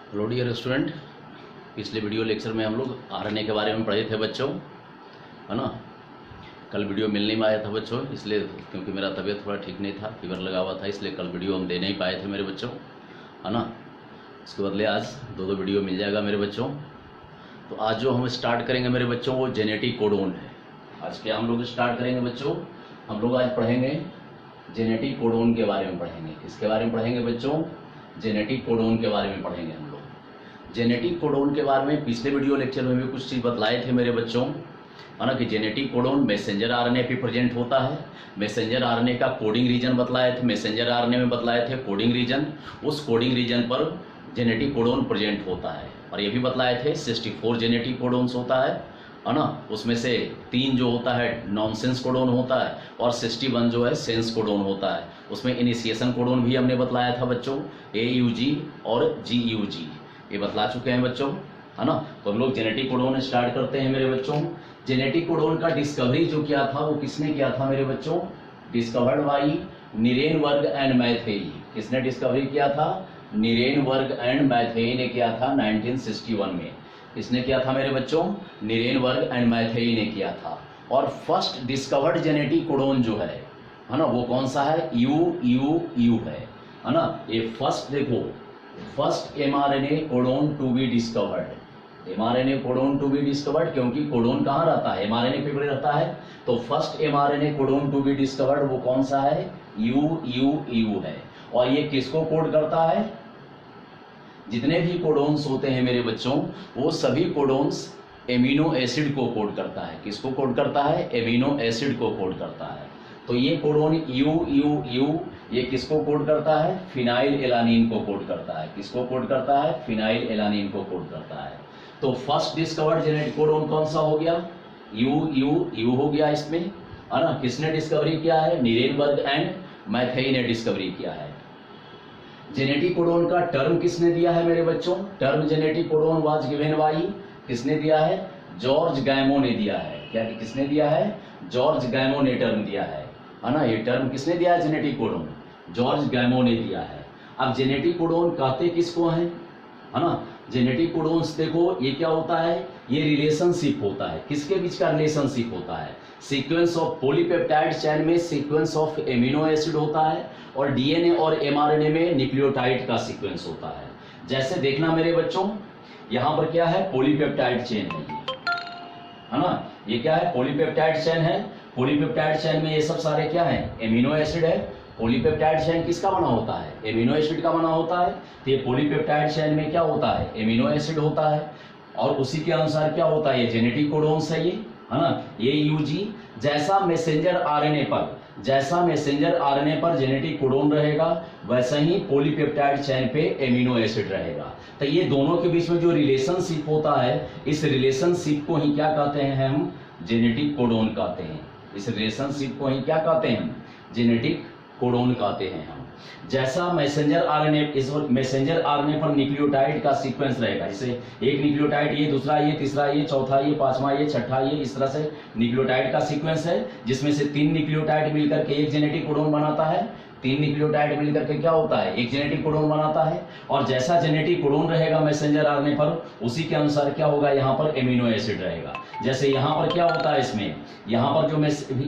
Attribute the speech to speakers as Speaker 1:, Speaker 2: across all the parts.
Speaker 1: Hello dear student, पिछले video lecture में हम लोग आरएनए के बारे में पढ़े थे बच्चों, है ना। कल वीडियो मिल नहीं पाया था बच्चों, इसलिए क्योंकि मेरा तबीयत थोड़ा ठीक नहीं था, फीवर लगा हुआ था, इसलिए कल वीडियो हम दे नहीं पाए थे मेरे बच्चों, है ना। इसके बदले आज दो वीडियो मिल जाएगा मेरे बच्चों। तो आज जो हम स्टार्ट करेंगे मेरे बच्चों वो जेनेटिक कोडोन है। आज क्या हम लोग स्टार्ट करेंगे बच्चों? हम लोग आज पढ़ेंगे जेनेटिक कोडोन के बारे में पढ़ेंगे। किसके बारे में पढ़ेंगे बच्चों? जेनेटिक कोडोन के बारे में पढ़ेंगे हम लोग। जेनेटिक कोडोन के बारे में पिछले वीडियो लेक्चर में भी कुछ चीज़ बतलाए थे मेरे बच्चों, है ना, कि जेनेटिक कोडोन मैसेंजर आरएनए पे प्रेजेंट होता है। मैसेंजर आरएनए का कोडिंग रीजन बतलाए थे, मैसेंजर आरएनए में बतलाए थे कोडिंग रीजन, उस कोडिंग रीजन पर जेनेटिक कोडोन प्रेजेंट होता है। और ये भी बतलाए थे 64 जेनेटिक कोडोन्स होता है ना। उसमें से 3 जो होता है नॉनसेंस कोडोन होता है और 61 जो है सेंस कोडोन होता है। उसमें इनिशिएशन कोडोन भी हमने बतलाया था बच्चों, AUG और GUG, ये बतला चुके हैं बच्चों, है ना। तो हम लोग जेनेटिक कोडोन स्टार्ट करते हैं मेरे बच्चों। जेनेटिक कोडोन का डिस्कवरी जो किया था वो किसने किया था मेरे बच्चों? Discovered by Nirenberg and Matthaei. किसने डिस्कवरी किया था? नीरेनबर्ग एंड मैथेई ने किया था 1961 में। किसने किया था मेरे बच्चों? नीरेनबर्ग एंड मैथेई ने किया था। और फर्स्ट डिस्कवर्ड जेनेटिक कोडोन जो है ना, वो कौन सा है? UUU है ना। ये फर्स्ट देखो, first mRNA codon to be discovered. mRNA codon to be discovered, क्योंकि कोडोन कहाँ रहता है? mRNA पे रहता है। तो first mRNA codon to be discovered वो कौन सा है? UUU है। और ये किसको कोड करता है? जितने भी कोडोन्स होते हैं मेरे बच्चों, वो सभी कोडोन्स एमिनो एसिड को कोड करता है। किसको कोड करता है? एमिनो एसिड को कोड करता है। तो ये कोडोन UUU ये किसको कोड करता है? फिनाइल एलानिन को कोड करता है। किसको कोड करता है? फिनाइल एलानिन को कोड करता है। तो फर्स्ट डिस्कवर्ड जेनेटिक कोडोन कौन सा हो गया? UUU हो गया इसमें, है ना। किसने डिस्कवरी किया है? नीरेनबर्ग एंड मैथेई ने डिस्कवरी किया है। जेनेटिक कोडोन का टर्म किसने दिया है मेरे बच्चों? Term genetic codon was given by, किसने दिया है? जॉर्ज गैमो ने दिया है। क्या किसने दिया है? जॉर्ज गैमो ने टर्म दिया है ना। ये टर्म किसने दिया है? जेनेटिक कोडोन जॉर्ज गैमो ने दिया है। अब जेनेटिक कोडोन कहते किसको है ना। जेनेटिक कोडोन्स देखो, ये क्या होता है? ये रिलेशनशिप होता है। किसके बीच का रिलेशनशिप होता है? सीक्वेंस ऑफ पॉलीपेप्टाइड चेन में सीक्वेंस ऑफ एमिनो एसिड होता है और डीएनए और एमआरएनए में न्यूक्लियोटाइड का सीक्वेंस होता है। जैसे देखना मेरे बच्चों, यहां पर क्या है? पॉलीपेप्टाइड चेन है ना। ये क्या है? पॉलीपेप्टाइड चेन है। पॉलीपेप्टाइड चेन में ये सब सारे क्या है? एमिनो एसिड है। पॉलीपेप्टाइड चेन किसका बना होता है? एमिनो एसिड का बना होता है। तो ये पॉलीपेप्टाइड चेन में क्या होता है? एमिनो एसिड होता है। और उसी के अनुसार क्या होता है? ये जेनेटिक कोडोन्स है, ये है ना। ये UG जैसा मैसेंजर आरएनए पर जेनेटिक कोडोन रहेगा, वैसा ही पॉलीपेप्टाइड चेन पे एमिनो एसिड रहेगा। तो ये दोनों के बीच में जो रिलेशनशिप होता है, इस रिलेशनशिप को ही क्या कहते हैं हम? जेनेटिक कोडोन कहते हैं। इस रिलेशनशिप को ही क्या कहते हैं हम? जेनेटिक कोडोन कहते हैं हम। जैसा मैसेंजर आरएनए, इस मैसेंजर आरएनए पर न्यूक्लियोटाइड का सीक्वेंस रहेगा, जैसे एक न्यूक्लियोटाइड, ये दूसरा, ये तीसरा, ये चौथा, ये पांचवा, ये छठा, ये इस तरह से न्यूक्लियोटाइड का सीक्वेंस है, जिसमें से 3 न्यूक्लियोटाइड मिलकर के एक जेनेटिक कोडोन बनाता है। 3 न्यूक्लियोटाइड मिलकर के क्या होता है? एक जेनेटिक कोडोन बनाता है। और जैसा जेनेटिक कोडोन रहेगा मैसेंजर आरएनए पर, उसी के अनुसार क्या होगा? यहाँ पर एमिनो एसिड रहेगा। जैसे यहाँ पर क्या होता है? इसमें यहाँ पर जो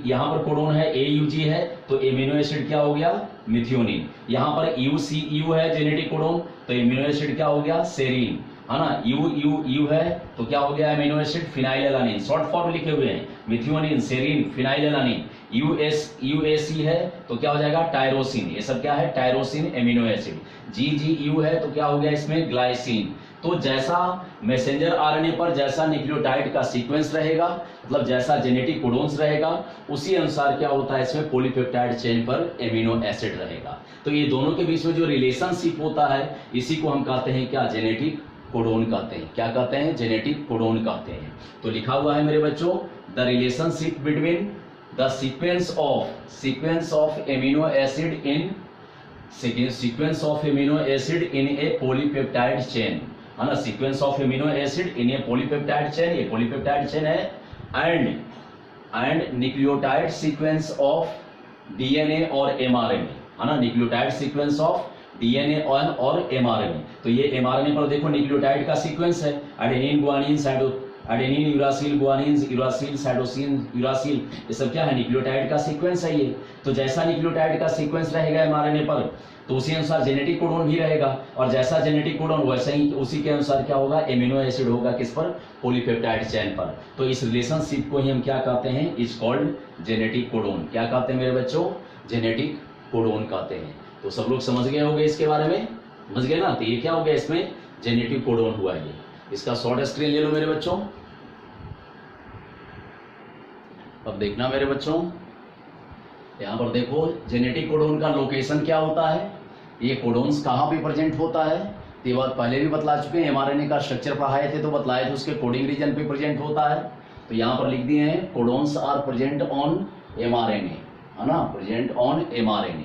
Speaker 1: यहाँ पर कोडोन है AUG है, तो एमिनो एसिड क्या हो गया? मिथियोनिन। यहाँ पर UCU है जेनेटिक कोडोन, तो एमिनो एसिड क्या हो गया? सेरीन, है ना। UUU है तो क्या हो गया? Amino acid phenyl alanine, short form लिखे हुए हैं, methionine, serine, phenyl alanine. UAC है तो क्या हो जाएगा? टायरोसिन। ये सब क्या है? Tyrosine amino acid. GGU है तो क्या हो गया इसमें? ग्लाइसिन। तो जैसा मैसेंजर आरएनए पर जैसा न्यूक्लियोटाइड का सीक्वेंस रहेगा, मतलब जैसा जेनेटिक कोडोन्स रहेगा, उसी अनुसार क्या होता है? इसमें पॉलीपेप्टाइड चेन पर एमिनो एसिड रहेगा। तो ये दोनों के बीच में जो रिलेशनशिप होता है, इसी को हम कहते हैं क्या? जेनेटिक कोडोन कहते हैं। क्या कहते हैं? जेनेटिक कोडोन कहते हैं। तो लिखा हुआ है मेरे बच्चों, the relationship between the sequence of amino acid in A polypeptide chain, है ना। Sequence of amino acid in A polypeptide chain, ये पॉलीपेप्टाइड चेन है। And nucleotide sequence of DNA और एमआरएनए, है ना। न्यूक्लियोटाइड सीक्वेंस ऑफ
Speaker 2: डीएनए और mRNA. तो ये एमआरएनए पर देखो न्यूक्लियोटाइड का सीक्वेंस है, adenine guanine adenine uracil guanine uracil cytosine uracil, ये सब क्या है, न्यूक्लियोटाइड का सीक्वेंस है ये। तो जैसा न्यूक्लियोटाइड का सीक्वेंस रहेगा एमआरएनए पर, तो उसी अनुसार जेनेटिक कोडोन भी रहेगा, और जैसा जेनेटिक कोडोन वैसे ही उसी के अनुसार क्या होगा, एमिनो एसिड होगा किस पर, पॉलीपेप्टाइड चेन पर। तो इस रिलेशनशिप को ही हम क्या कहते हैं, इज कॉल्ड जेनेटिक कोडोन। क्या कहते हैं मेरे बच्चों, जेनेटिक कोडोन कहते हैं। तो सब लोग समझ गए होंगे इसके बारे में, समझ गए ना। तो ये क्या हो गया, इसमें जेनेटिक कोडोन हुआ ये। इसका शॉर्ट स्क्रीन ले लो मेरे बच्चों। अब देखना मेरे बच्चों, यहां पर देखो जेनेटिक कोडोन का लोकेशन क्या होता है, ये कोडोन्स कहाँ पे प्रेजेंट होता है। ये बात पहले भी बतला चुके हैं, एमआरएनए का स्ट्रक्चर पढ़ाए थे तो बतलाए थे, उसके कोडिंग रीजन पे प्रेजेंट होता है। तो यहाँ पर लिख दिए हैं, codons are present on mRNA, है ना, present on mRNA.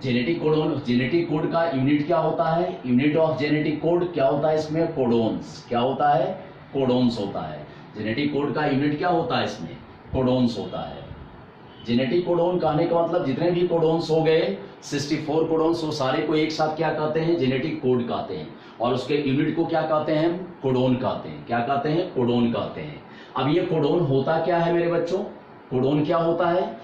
Speaker 2: Genetic codon, genetic code का यूनिट क्या होता है, यूनिट ऑफ जेनेटिक कोड क्या होता है इसमें, कोडोन्स। क्या होता है, कोडोन्स होता है। जेनेटिक कोड का यूनिट क्या होता है इसमें, कोडोन्स होता है। जेनेटिक कोडोन कहने का मतलब जितने भी कोडोन्स हो गए 64 कोडोन्स, वो सारे को एक साथ क्या कहते हैं, जेनेटिक कोड कहते हैं। और उसके यूनिट को क्या कहते हैं, कोडोन कहते हैं। क्या कहते हैं, कोडोन कहते हैं। अब ये कोडोन होता क्या है मेरे बच्चों, कोडोन क्या होता है,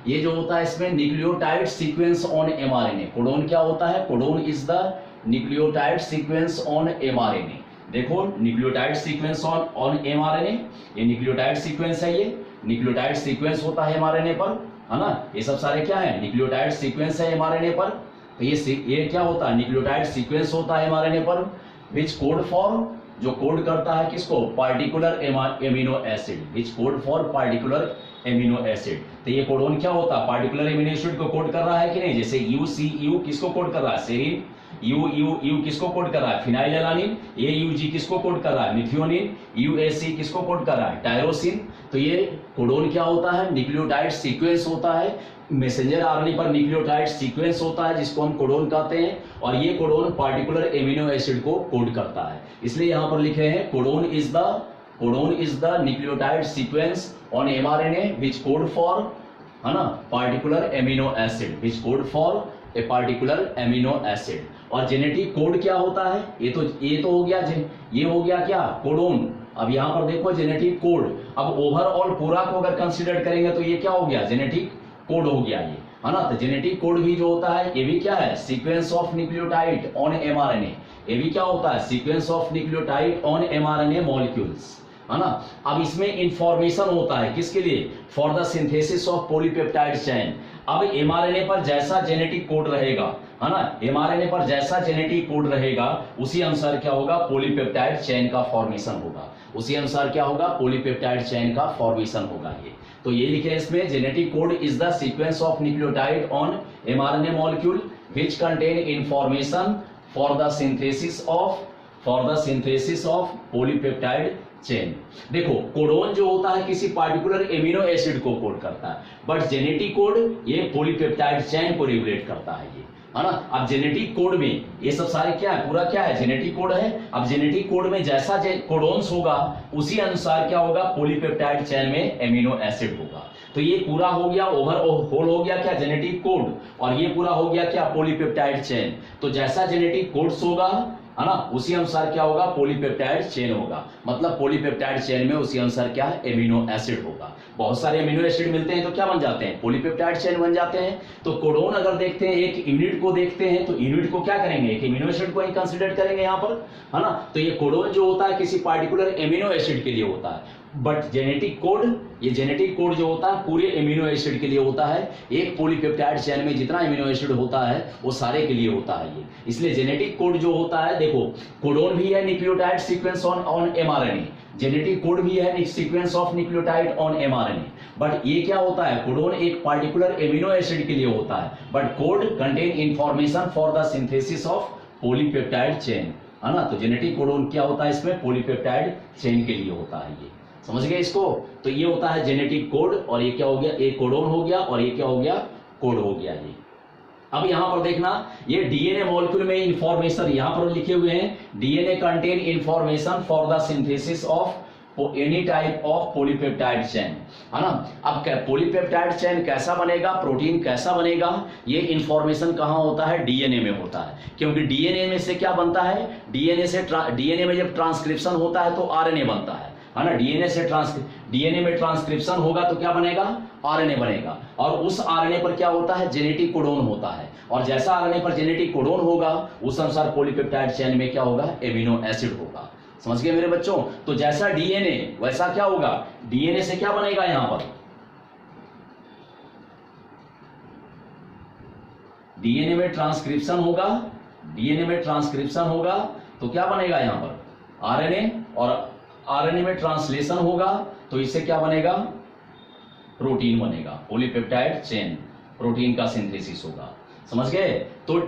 Speaker 2: ये जो होता है इसमें nucleotide sequence on mRNA. Codon क्या होता है, codon is the nucleotide sequence on mRNA. देखो न्यूक्लियोटाइड सीक्वेंस ऑन एमआरएनए, ये न्यूक्लियोटाइड सीक्वेंस है, ये न्यूक्लियोटाइड सीक्वेंस होता है एमआरएनए पर, है ना। ये सब सारे क्या है, न्यूक्लियोटाइड सीक्वेंस है एमआरएनए पर। तो ये क्या होता है, न्यूक्लियोटाइड सीक्वेंस होता है एमआरएनए पर, विच कोड फॉर, जो कोड करता है किसको, particular amino acid, which code for particular amino acid. तो ये कोडोन क्या होता है, पार्टिकुलर एमिनो एसिड को कोड कर रहा है कि नहीं। जैसे UCU किसको कोड कर रहा है, सेरीन। यू किसको कोड कर रहा है, फिनाइलएलानिन। AUG किसको कोड कर रहा है, मिथियोनिन। UAC किसको कोड कर रहा है, टायरोसिन। तो ये कोडोन क्या होता है, न्यूक्लियोटाइड सीक्वेंस होता है। मैसेंजर आरएनए पर न्यूक्लियोटाइड सीक्वेंस होता है जिसको हम कोडोन कहते हैं, और ये कोडोन पार्टिकुलर एमिनो एसिड को कोड करता है। इसलिए यहां पर लिखे हैं, codon is the nucleotide sequence on mRNA which code for, है ना, particular amino acid, which code for a particular amino acid. और जेनेटिक कोड क्या होता है, ये तो हो गया, ये हो गया क्या, कोडोन। अब यहां पर देखो जेनेटिक कोड, अब ओवरऑल पूरा को अगर कंसीडर करेंगे तो ये क्या हो गया, जेनेटिक कोड हो गया ये, है ना। तो जेनेटिक कोड भी जो होता है ये भी क्या है, sequence of nucleotide on mRNA. ये भी क्या होता है, sequence of nucleotide on mRNA molecules, है ना। अब इसमें इंफॉर्मेशन होता है किसके लिए, for the synthesis of polypeptide chain. अब एमआरएनए पर जैसा जेनेटिक कोड रहेगा, है ना, एमआरएनए पर जैसा जेनेटिक कोड रहेगा उसी अनुसार क्या होगा, पॉलीपेप्टाइड चेन का फॉर्मेशन होगा। उसी अनुसार क्या होगा, पॉलीपेप्टाइड चेन का फॉर्मेशन होगा ये। तो ये लिखे इसमें, genetic code is the sequence of nucleotide on mRNA molecule which contain information for the synthesis of polypeptide chain. देखो कोडोन जो होता है किसी पार्टिकुलर एमिनो एसिड को कोड करता है, बट जेनेटिक कोड ये पॉलीपेप्टाइड चेन को रेगुलेट करता है ये, है ना। अब जेनेटिक कोड में ये सब सारे क्या है, पूरा क्या है, जेनेटिक कोड है। अब जेनेटिक कोड में जैसा कोडोन्स होगा उसी अनुसार क्या होगा, पॉलीपेप्टाइड चेन में एमिनो एसिड होगा। तो ये पूरा हो गया, ओवरऑल हो गया क्या, जेनेटिक कोड, और ये पूरा हो गया क्या, पॉलीपेप्टाइड चेन। तो जैसा जेनेटिक कोड्स होगा, है ना, उसी अनुसार क्या होगा, पॉलीपेप्टाइड चेन होगा। मतलब पॉलीपेप्टाइड चेन में उसी अनुसार क्या है, एमिनो एसिड होगा। बहुत सारे एमिनो एसिड मिलते हैं तो क्या बन जाते हैं, पॉलीपेप्टाइड चेन बन जाते हैं। तो कोडोन अगर देखते हैं, एक यूनिट को देखते हैं, तो यूनिट को क्या करेंगे, एक एमिनो एसिड को ही कंसीडर करेंगे यहाँ पर, है ना। तो ये कोडोन जो होता है किसी पार्टिकुलर एमिनो एसिड के लिए होता है, बट जेनेटिक कोड, ये जेनेटिक कोड जो होता है पूरे एमिनो एसिड के लिए होता है। एक पॉलीपेप्टाइड चेन में जितना एमिनो एसिड होता है वो सारे के लिए होता है ये। इसलिए जेनेटिक कोड जो होता है, देखो कोडोन भी है nucleotide sequence on mRNA, genetic code भी है sequence of nucleotide on mRNA, but ये क्या होता है, कोडोन एक पार्टिकुलर एमिनो एसिड के लिए होता है, but code contain information for the synthesis of polypeptide chain, है ना। तो जेनेटिक कोडोन क्या होता है, इसमें पॉलीपेप्टाइड चेन के लिए होता है ये, समझ गए इसको। तो ये होता है जेनेटिक कोड, और ये क्या हो गया, एक कोडोन हो गया, और ये क्या हो गया, कोड हो गया ये। अब यहां पर देखना, ये डीएनए मॉलिक्यूल में इंफॉर्मेशन यहां पर लिखे हुए हैं, DNA contain information for the synthesis of any type of polypeptide chain, है ना। अब पॉलीपेप्टाइड चेन कैसा बनेगा, प्रोटीन कैसा बनेगा, ये इंफॉर्मेशन कहाँ होता है, डीएनए में होता है। क्योंकि डीएनए में से क्या बनता है, डीएनए में जब ट्रांसक्रिप्शन होता है तो आरएनए बनता है ना। डीएनए में ट्रांसक्रिप्शन होगा तो क्या बनेगा, आरएनए बनेगा। और उस आरएनए पर क्या होता है, जेनेटिक कोडोन होता है। और जैसा आरएनए पर जेनेटिक कोडोन होगा उस अनुसार पॉलीपेप्टाइड चेन में क्या होगा, एमिनो एसिड होगा। समझ गए मेरे बच्चों। तो जैसा डीएनए वैसा क्या होगा, डीएनए से क्या बनेगा, यहां पर डीएनए में ट्रांसक्रिप्शन होगा, डीएनए में ट्रांसक्रिप्शन होगा तो क्या बनेगा यहां पर आरएनए, और आरएनए में ट्रांसलेशन होगा तो इससे क्या बनेगा, प्रोटीन बनेगा, पॉलीपेप्टाइड चेन, प्रोटीन का सिंथेसिस होगा। समझ गए। तो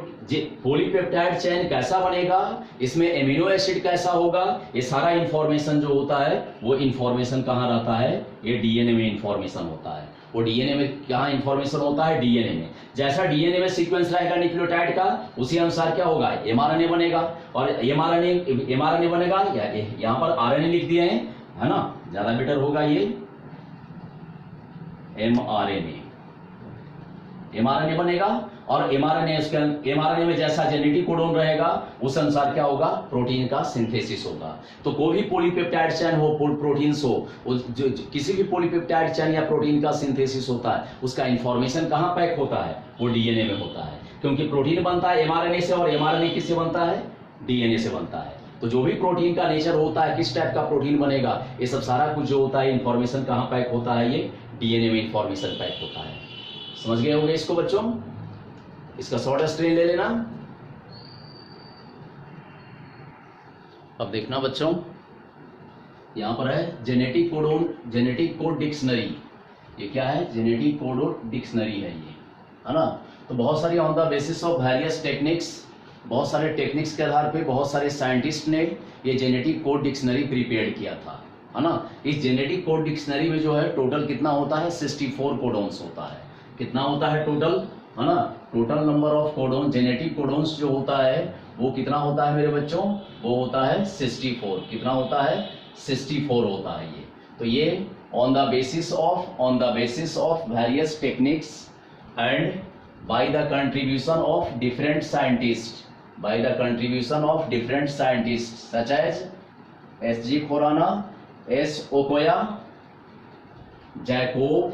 Speaker 2: पॉलीपेप्टाइड चेन कैसा बनेगा, इसमें एमिनो एसिड कैसा होगा, ये सारा इंफॉर्मेशन जो होता है वो इंफॉर्मेशन कहाँ रहता है, ये डीएनए में इंफॉर्मेशन होता है। वो डीएनए में क्या इंफॉर्मेशन होता है, डीएनए में। जैसा डीएनए में सीक्वेंस रहेगा न्यूक्लियोटाइड का, उसी अनुसार क्या होगा, एमआरएनए बनेगा। और एमआरएनए बनेगा, यहाँ पर आरएनए लिख दिए हैं, है ना, ज्यादा बेटर होगा ये एमआरएनए बनेगा। और एमआरएनए में जैसा जेनेटिक कोडोन रहेगा उस अनुसार क्या होगा, प्रोटीन का सिंथेसिस होगा। तो कोई भी पॉलीपेप्टाइड चेन हो, प्रोटीन्स हो, किसी भी पॉलीपेप्टाइड चेन या प्रोटीन का सिंथेसिस होता है, उसका इंफॉर्मेशन कहाँ पैक होता है, वो डीएनए में होता है। क्योंकि प्रोटीन बनता है एमआरएनए से, और एमआरएनए किससे बनता है, डीएनए से बनता है। तो जो भी प्रोटीन का नेचर होता है, किस टाइप का प्रोटीन बनेगा, ये सब सारा कुछ जो होता है इंफॉर्मेशन कहाँ पैक होता है, ये डीएनए में इंफॉर्मेशन पैक होता है। समझ गए होंगे इसको बच्चों। इसका शॉर्ट स्ट्रेन ले लेना।
Speaker 1: अब देखना बच्चों,
Speaker 2: यहां पर है genetic codon, genetic code dictionary. ये क्या है, जेनेटिक कोड डिक्शनरी है ये, है ना। तो बहुत सारी on the basis of various techniques, बहुत सारे टेक्निक्स के आधार पे बहुत सारे साइंटिस्ट ने ये जेनेटिक कोड डिक्शनरी प्रिपेयर किया था, है ना। इस जेनेटिक कोड डिक्शनरी में जो है टोटल कितना होता है, 64 कोडोन्स होता है। कितना होता है टोटल, है ना, total number of codon, genetic codons जो होता है वो कितना होता है मेरे बच्चों, वो होता है 64। कितना होता है, 64 होता है ये। तो ये on the basis of various techniques and by the contribution of different scientist, such as S G. Khorana, S. Ochoa, Jacob,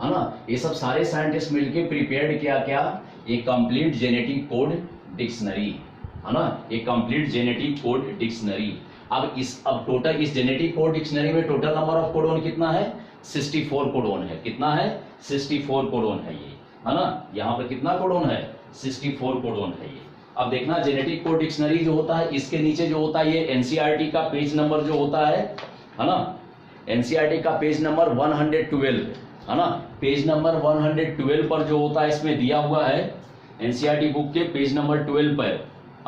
Speaker 2: है ना। ये सब सारे साइंटिस्ट मिलके प्रिपेयर्ड किया क्या, ये कंप्लीट जेनेटिक कोड डिक्शनरी, है ना, ये कंप्लीट जेनेटिक कोड डिक्शनरी। अब टोटल इस जेनेटिक कोड डिक्शनरी में टोटल नंबर ऑफ कोडोन कितना है, 64 कोडोन है। कितना है, 64 कोडोन है ये, है ना। यहाँ पर कितना कोडोन है, 64 कोडोन है ये। अब देखना जेनेटिक कोड डिक्शनरी जो होता है, इसके नीचे जो होता है ये एनसीईआरटी का पेज नंबर जो होता है ना, एनसीईआरटी का पेज नंबर 112, है ना। पेज नंबर 112 पर जो होता है इसमें दिया हुआ है, एनसीईआरटी बुक के पेज नंबर 12 पर,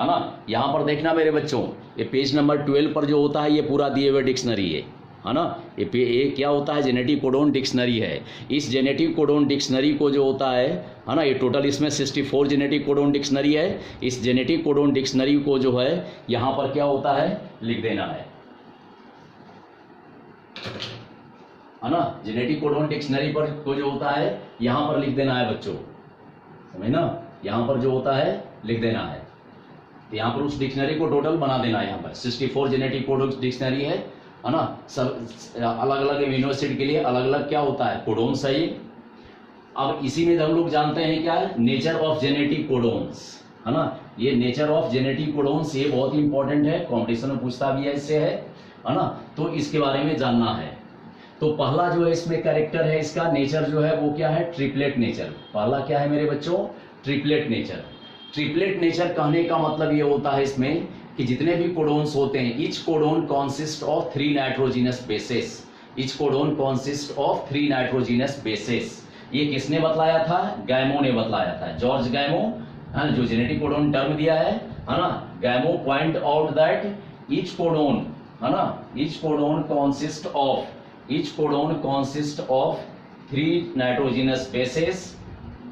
Speaker 2: है ना। यहाँ पर देखना मेरे बच्चों, ये पेज नंबर 12 पर जो होता है ये पूरा दिए हुए डिक्शनरी है ना। ये क्या होता है, जेनेटिक कोडोन डिक्शनरी है। इस जेनेटिक कोडोन डिक्शनरी को जो होता है ना, ये टोटल इसमें 64 जेनेटिक कोडोन डिक्शनरी है। इस जेनेटिक कोडोन डिक्शनरी को जो है यहाँ पर क्या होता है, लिख देना है ना। जेनेटिक कोडोन डिक्शनरी पर को जो होता है यहाँ पर लिख देना है बच्चों, समझ ना, यहाँ पर जो होता है लिख देना है। तो यहाँ पर उस डिक्शनरी को टोटल बना देना है। यहाँ पर 64 जेनेटिक कोडोन डिक्शनरी है ना। सब अलग अलग एमिनो एसिड के लिए अलग अलग क्या होता है, कोडोन्स है ये। अब इसी में हम लोग जानते हैं क्या है, नेचर ऑफ जेनेटिक कोडोन्स, है ना। ये नेचर ऑफ जेनेटिक कोडोन्स ये बहुत इंपॉर्टेंट है, कॉम्पिटिशन में पूछता भी है इससे, है ना। तो इसके बारे में जानना है। तो पहला जो है इसमें कैरेक्टर है, इसका नेचर जो है वो क्या है, ट्रिपलेट नेचर। पहला क्या है मेरे बच्चों, ट्रिपलेट नेचर। ट्रिपलेट नेचर कहने का मतलब ये होता है इसमें कि जितने भी कोडोन्स होते हैं, each codon consist of 3 nitrogenous bases. Each codon consist of 3 nitrogenous bases. ये किसने बतलाया था, गैमो ने बतलाया था, जॉर्ज गैमो, है ना, जो जेनेटिक कोडोन टर्म दिया है ना। Gamow point out that each codon, है ना, each codon consist of 3 nitrogenous bases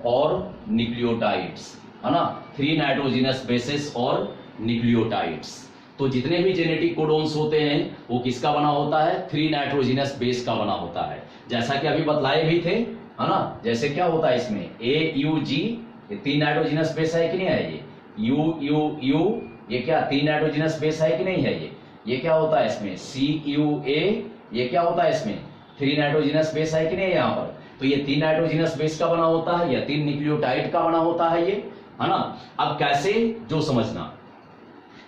Speaker 2: और न्यूक्लियोटाइड्स, है ना, 3 नाइट्रोजिनस बेसेस और न्यूक्लियोटाइड्स। तो जितने भी जेनेटिक कोडोन्स होते हैं वो किसका बना होता है, 3 नाइट्रोजिनस बेस का बना होता है, जैसा कि अभी बतलाए भी थे, है ना। जैसे क्या होता है इसमें AUG, ये 3 नाइट्रोजिनस बेस है कि नहीं है, ये UUU, ये क्या 3 नाइट्रोजिनस बेस है कि नहीं है, ये क्या होता है इसमें CUA, ये क्या होता है इसमें 3 नाइट्रोजिनस बेस है कि नहीं है यहाँ पर। तो ये 3 नाइट्रोजिनस बेस का बना होता है या 3 न्यूक्लियोटाइड का बना होता है ये, है ना। अब कैसे, जो समझना,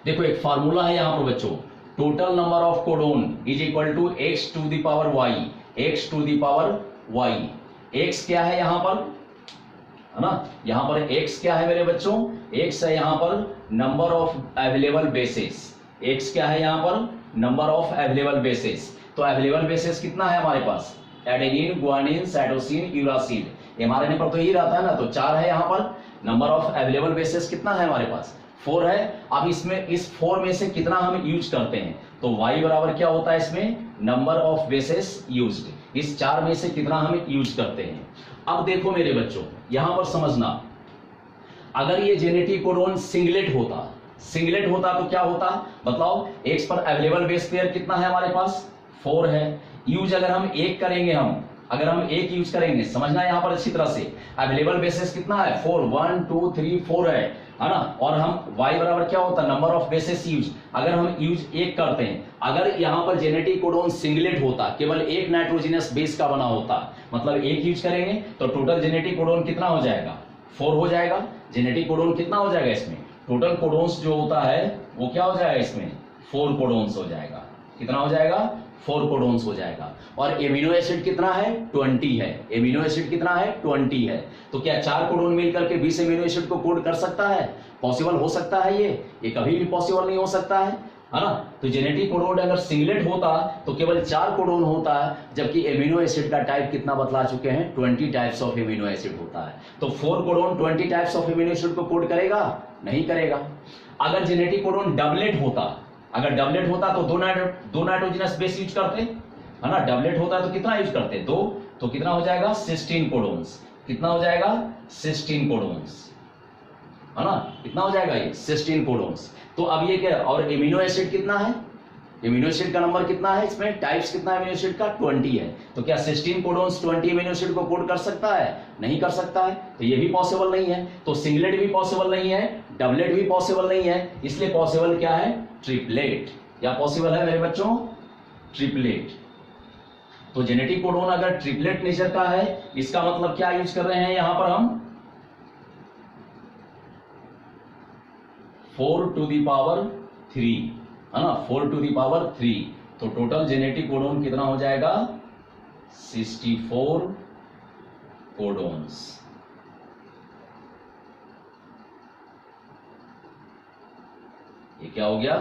Speaker 2: देखो एक फार्मूला है यहाँ पर बच्चों, total number of codon is equal to x to the power y, x to the power y। x क्या है यहाँ पर, है ना, यहाँ पर x क्या है मेरे बच्चों, x है यहाँ पर number of available bases, x क्या है यहाँ पर नंबर ऑफ अवेलेबल बेसिस। तो अवेलेबल बेसिस कितना है हमारे पास, adenine, guanine, cytosine, uracil, mRNA पर तो यही रहता है ना, तो 4 है यहाँ पर। नंबर ऑफ अवेलेबल बेसिस कितना है हमारे पास, 4 है। अब इसमें इस 4 में से कितना हम यूज करते हैं, तो y बराबर क्या होता है इसमें नंबर ऑफ बेसिस यूज्ड, इस 4 में से कितना हम यूज करते हैं। अब देखो मेरे बच्चों यहां पर समझना, अगर ये जेनेटिक कोडोन सिंगलेट होता तो क्या होता, बताओ। X पर अवेलेबल बेस पेयर कितना है हमारे पास, 4 है। यूज अगर हम एक करेंगे, अगर हम एक यूज करेंगे, समझना यहां पर अच्छी तरह से, अवेलेबल बेसिस कितना है 4, 1 2 3 4 है ना। और हम y बराबर क्या होता है नंबर ऑफ बेसिस यूज, अगर हम यूज एक करते हैं, अगर यहां पर जेनेटिक कोडोन सिंगलेट होता, केवल एक नाइट्रोजिनस बेस का बना होता, मतलब एक यूज करेंगे तो टोटल जेनेटिक कोडोन कितना हो जाएगा, 4 हो जाएगा। जेनेटिक कोडोन कितना हो जाएगा इसमें, टोटल कोडोन्स जो होता है वो क्या हो जाएगा इसमें 4 कोडोन्स हो जाएगा। कितना हो जाएगा, 4 कोडोन्स हो जाएगा। और एमिनो एसिड कितना है, 20 है। एमिनो एसिड कितना है, 20 है। तो क्या 4 कोडोन मिलकर के 20 एमिनो एसिड को कोड कर सकता है, पॉसिबल हो सकता है ये कभी भी पॉसिबल नहीं हो सकता है ना। तो जेनेटिक कोडोन अगर सिंगलेट होता तो केवल 4 कोडोन होता है, जबकि एमिनो एसिड का टाइप कितना बतला चुके हैं, 20 टाइप्स ऑफ एमिनो एसिड होता है। तो 4 codon 20 types of amino acid को कोड करेगा, नहीं करेगा। अगर जेनेटिक कोडोन डबलेट होता, अगर डबलेट होता तो दो नाइट्रोजनस बेस यूज करते, है ना। डबलेट होता है तो कितना यूज करते, 2, तो कितना हो जाएगा 16 कोडोन्स। कितना हो जाएगा 16 कोडोन्स, है ना। कितना हो जाएगा ये 16 कोडोन्स। तो अब ये क्या, और एमिनो एसिड कितना है, एमिनो एसिड का नंबर कितना है इसमें, टाइप्स कितना है एमिनो एसिड का, 20 है। तो क्या 16 कोडोन्स 20 एमिनो एसिड को कोड कर सकता है, नहीं कर सकता है। तो ये भी पॉसिबल नहीं है। तो सिंगलेट भी पॉसिबल नहीं है, डबलेट भी पॉसिबल नहीं है, इसलिए पॉसिबल क्या है, ट्रिपलेट। क्या पॉसिबल है मेरे बच्चों, ट्रिपलेट। तो जेनेटिक कोडोन अगर ट्रिपलेट नेचर का है, इसका मतलब क्या यूज कर रहे हैं यहां पर हम 4 टू दी पावर 3, है ना, 4 टू दी पावर 3। तो टोटल जेनेटिक कोडोन कितना हो जाएगा 64 कोडोन्स। ये क्या हो गया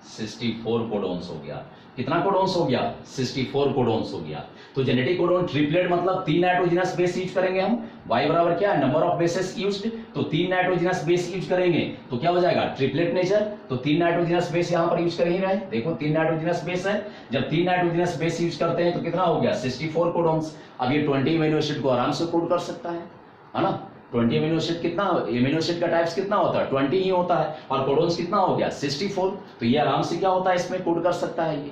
Speaker 2: 64 कोडोन्स हो गया। कितना कोडोन्स हो गया 64 कोडोन्स हो गया। तो जेनेटिक कोडोन ट्रिपलेट मतलब 3 नाइट्रोजनस बेस यूज करेंगे हम, y बराबर क्या है नंबर ऑफ बेसेस यूज्ड, तो 3 नाइट्रोजनस बेस यूज करेंगे तो क्या हो जाएगा ट्रिपलेट नेचर। तो 3 नाइट्रोजनस बेस यहां पर यूज कर ही रहे, देखो 3 नाइट्रोजनस बेस है। जब 3 नाइट्रोजनस बेस यूज करते हैं तो कितना हो गया 64 कोडोन्स। अब ये 20 एमिनो एसिड को आराम से कोड कर सकता है ना। 20 एमिनो एसिड कितना, एमिनो एसिड का टाइप्स कितना होता है 20 ही होता है, और कोडोन्स कितना हो गया 64। तो ये आराम से क्या होता है इसमें कोड कर सकता है ये।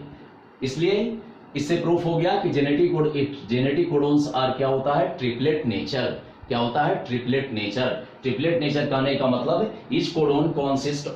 Speaker 2: इसलिए इससे प्रूफ हो गया कि जेनेटिक कोडोन्स आर क्या होता है ट्रिपलेट नेचर। क्या होता है ट्रिपलेट नेचर। ट्रिपलेट नेचर कहने का मतलब each codon consist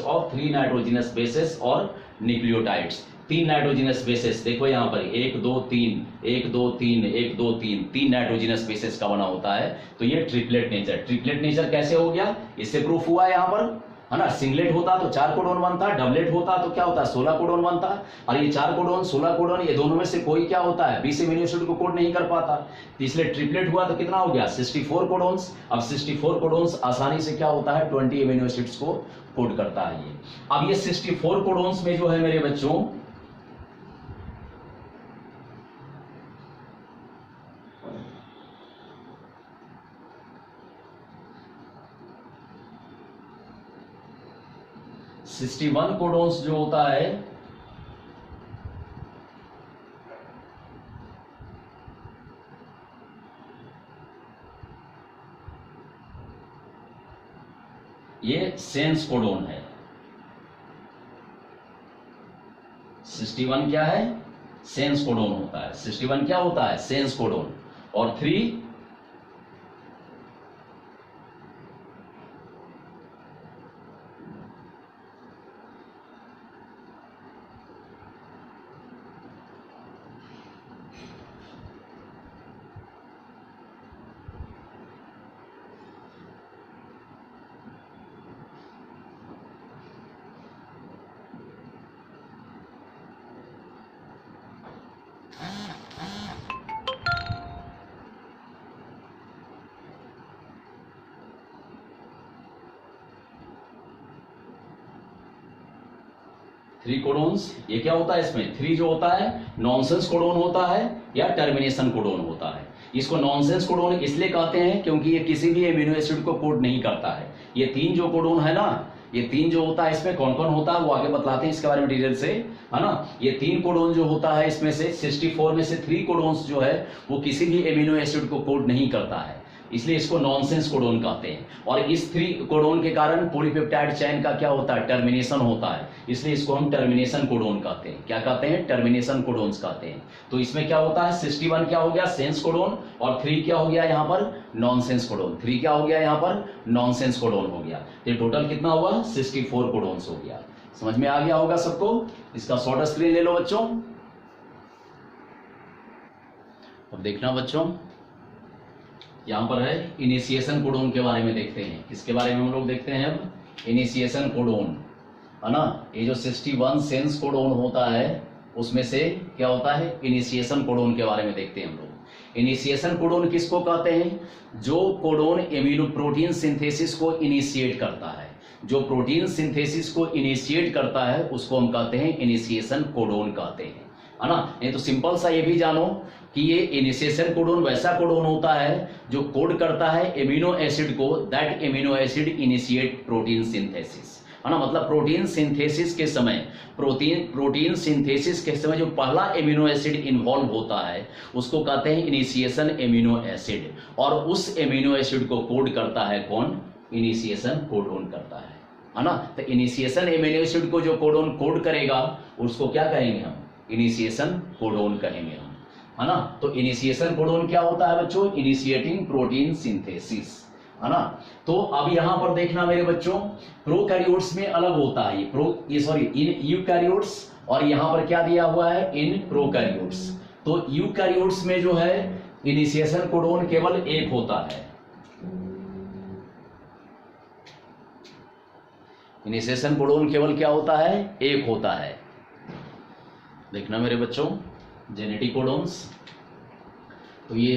Speaker 2: of 3 nitrogenous bases और न्यूक्लियोटाइड्स। 3 नाइट्रोजनस बेसेस, देखो यहां पर 1 2 3 1 2 3 1 2 3 3 नाइट्रोजनस बेसेस का बना होता है। तो ये ट्रिपलेट नेचर। ट्रिपलेट नेचर कैसे हो गया, इससे प्रूफ हुआ यहां पर, है ना। सिंगलेट होता तो 4 कोडोन बनता, डबलेट होता तो क्या होता 16 कोडोन बनता, और ये 4 कोडोन 16 कोडोन ये दोनों में से कोई क्या होता है 20 एमिनो एसिड को कोड नहीं कर पाता। तो इसलिए ट्रिपलेट हुआ तो कितना हो गया 64 कोडोन्स। अब 64 कोडोन्स आसानी से क्या होता है 20 एमिनो एसिड्स को कोड करता है ये। अब ये 64 कोडोन्स में जो है मेरे बच्चों वन कोडोन्स जो होता है ये सेंस कोडोन है। 61 क्या है, सेंस कोडोन होता है। 61 क्या होता है, सेंस कोडोन। और 3 3 कोडोन्स, ये क्या होता है इसमें, 3 जो होता है नॉनसेंस कोडोन होता है या टर्मिनेशन कोडोन होता है। इसको नॉनसेंस कोडोन इसलिए कहते हैं क्योंकि ये किसी भी एमिनो एसिड को कोड नहीं करता है। ये 3 जो कोडोन है ना, ये 3 जो होता है इसमें कौन कौन होता है वो आगे बतलाते हैं इसके बारे में डिटेल से, है ना। ये 3 कोडोन जो होता है इसमें से 64 में से 3 कोडोन्स जो है वो किसी भी एमिनो एसिड को कोड नहीं करता है, इसलिए इसको नॉनसेंस कोडोन कहते हैं। और इस 3 कोडोन के कारण पॉलीपेप्टाइड चेन का क्या होता है, टर्मिनेशन होता है, इसलिए इसको हम टर्मिनेशन कोडोन कहते हैं। क्या कहते हैं, टर्मिनेशन कोडोन्स कहते हैं। तो इसमें क्या होता है, 61 क्या हो गया, सेंस कोडोन, और 3 क्या हो गया यहाँ पर, नॉनसेंस कोडोन। 3 क्या हो गया यहाँ पर, नॉनसेंस कोडोन हो गया। तो टोटल कितना हुआ, 64 कोडोन्स हो गया। समझ में आ गया होगा सबको। इसका शॉर्ट स्क्रीन ले लो बच्चों। अब देखना बच्चों, यहां पर है इनिशिएशन कोडोन के बारे में देखते हैं। किसके बारे में हम लोग देखते हैं अब, इनिशिएशन कोडोन, है ना। ये जो 61 सेंस कोडोन होता है उसमें से क्या होता है, इनिशिएशन कोडोन के बारे में देखते हैं हम लोग। इनिशिएशन कोडोन किसको कहते हैं, जो कोडोन एमिनो प्रोटीन सिंथेसिस को इनिशिएट करता है। जो प्रोटीन सिंथेसिस को इनिशिएट करता है उसको हम कहते हैं इनिशिएशन कोडोन कहते हैं, है ना। नहीं तो सिंपल सा ये भी जानो कि ये इनिशिएशन कोडोन वैसा कोडोन होता है जो कोड करता है एमिनो एसिड को, that amino acid initiate protein synthesis, है ना। मतलब प्रोटीन सिंथेसिस के समय, प्रोटीन सिंथेसिस के समय जो पहला एमिनो एसिड इन्वॉल्व होता है उसको कहते हैं इनिशिएशन एमिनो एसिड, और उस एमिनो एसिड को कोड करता है कौन, इनिशिएशन कोडोन करता है ना। तो इनिशिएशन एमिनो एसिड को जो कोडोन कोड करेगा उसको क्या कहेंगे हम, इनिशिएशन कोडोन कहेंगे हम, है ना। तो इनिशिएशन कोडोन क्या होता है बच्चों, इनिशिएटिंग प्रोटीन सिंथेसिस, है ना। तो अब यहां पर देखना मेरे बच्चों, प्रोकैरियोट्स में अलग होता है इन यूकैरियोट्स, और यहां पर क्या दिया हुआ है, इन प्रोकैरियोट्स। तो यूकैरियोट्स में जो है इनिशिएशन कोडोन केवल एक होता है। इनिशिएशन कोडोन केवल क्या होता है, एक होता है। देखना मेरे बच्चों, जेनेटिक कोडोन्स, तो ये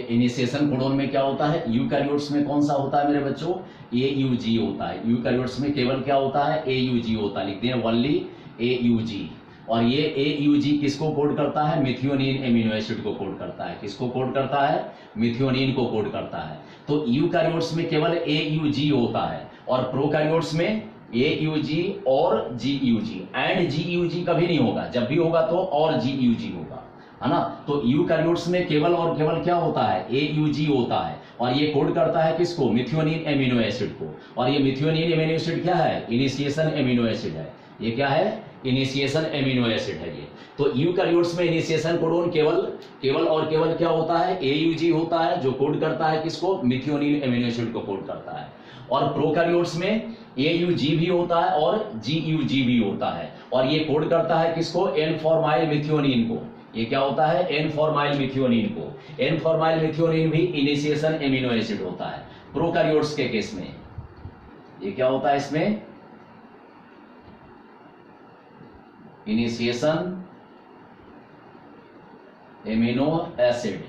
Speaker 2: इनिशिएशन कोडोन में क्या होता है, यूकैरियोट्स में कौन सा होता है मेरे बच्चों, AUG होता है। यूकैरियोट्स में केवल क्या होता है, AUG होता है, लिखते हैं ओनली AUG। और ये AUG किसको कोड करता है, मिथियोनिन एमिनो एसिड को कोड करता है। किसको कोड करता है, मिथियोनिन को कोड करता है। तो यूकैरियोट्स में केवल AUG होता है, और प्रोकैरियोट्स में AUG और GUG, एंड GUG कभी नहीं होगा, जब भी होगा तो और GUG होगा, है ना। तो यूकैरियोट्स में केवल और केवल क्या होता है, AUG होता है, और ये कोड करता है किसको, मिथियोनिन एमिनो एसिड को। और ये मिथियोनिन एमिनो एसिड क्या है, इनिशिएशन एमिनो एसिड है। ये क्या है, इनिशिएशन एमिनो एसिड है ये। तो यूकैरियोट्स में इनिशिएशन कोडोन केवल और केवल क्या होता है, AUG होता है, जो कोड करता है किसको, मिथियोनिन एमिनो एसिड को कोड करता है। और प्रोकैरियोट्स में AUG भी होता है और GUG भी होता है, और ये कोड करता है किसको, N-फॉर्माइल मिथियोनिन को। ये क्या होता है, N-फॉर्माइल मिथियोनिन को। N-फॉर्माइल मिथियोनिन भी इनिशिएशन एमिनो एसिड होता है प्रोकैरियोट्स के केस में। ये क्या होता है इसमें, इनिशिएशन एमिनो एसिड,